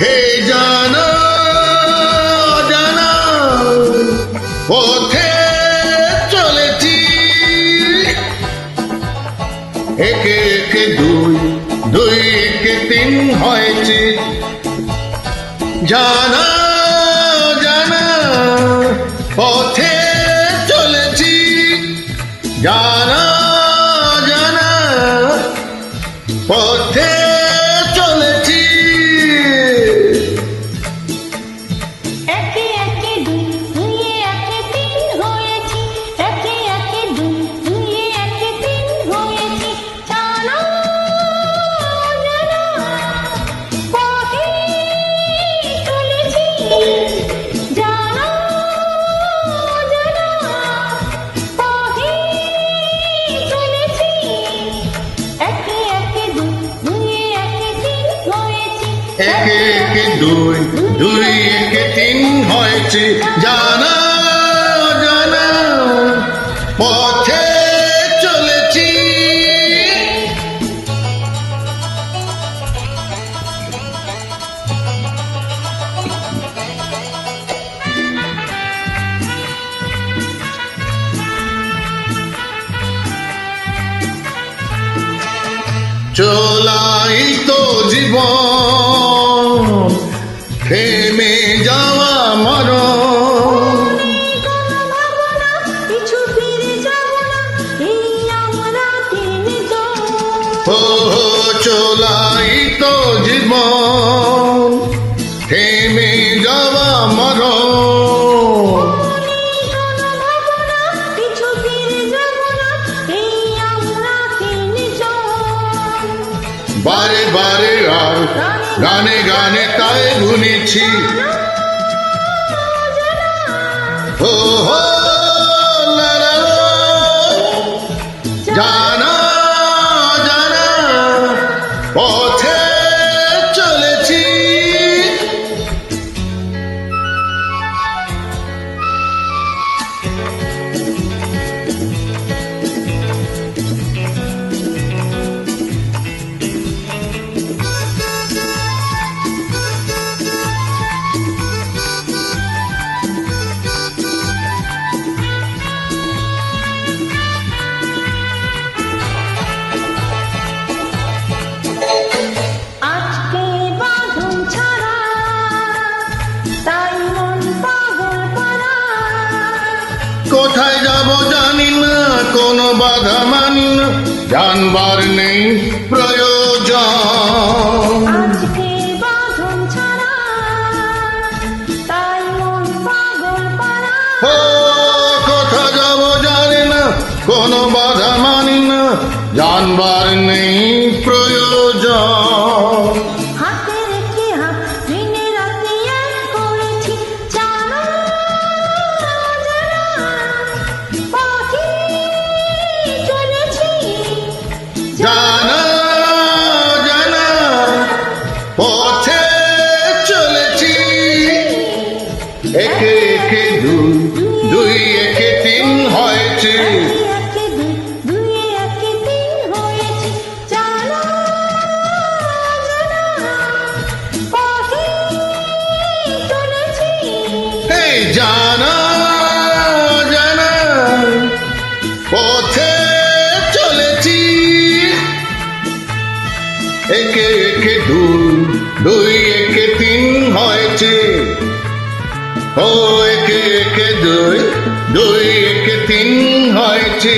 হে জানা জানা পথে চলেছি, একে একে দুই, দুই একে তিন হয়েছে। জানা জানা পথে চলেছি, জানা জানা পথে চলেছি। একে একে দুই, দুইয়ে একে তিন হয়েছি। একে একে দুই, দুইয়ে একে তিন হয়েছি। জানা জানা পথে চলেছি, জানা জানা পথে চলেছি। একে একে দুই, দুইয়ে একে তিন হয়েছি। একে একে দুই, দুই একে তিন হয়েছে। জানা জানা পথে চলেছি। চলাই তো জীবন, থেমে যাওয়া মরণ। পিছু ফিরে যাব না, এই আমরা তিনজন। ও চলাই তো জীবন, থেমে যাওয়া মরণ। পিছু ফিরে যাব না, এই আমরা তিনজন। বারে বারে আর গানে গানে তাই গুনেছি। ও হো লা লা লা। জানা জানা পথে চলেছি। আজকে বাঁধন ছাড়া, তাই মন পাগল পারা। কোথায় যাব জানি না, কোনো বাধা মানি না, জানবার নেই প্রয়োজন। আজকে বাঁধন ছাড়া, তাই মন পাগল পারা। ও কোথায় যাব জানি না, কোনো বাধা মানি না, জানবার নেই প্রয়োজন। হাতে রেখে হাত দিনে রাতে এক করেছি। জানা জানা পথে চলেছি, জানা জানা পথে চলেছি। একে একে দুই, দুই একে তিন হয়েছে। একে দুই, দুইয়ে একে তিন হয়েছি। জানা জানা পথে চলেছি। এই জানা জানা পথে চলেছি। একে একে দুই, দুই একে তিন হয়েছে। ও একে একে দুই, দুই একে তিন হয়েছে।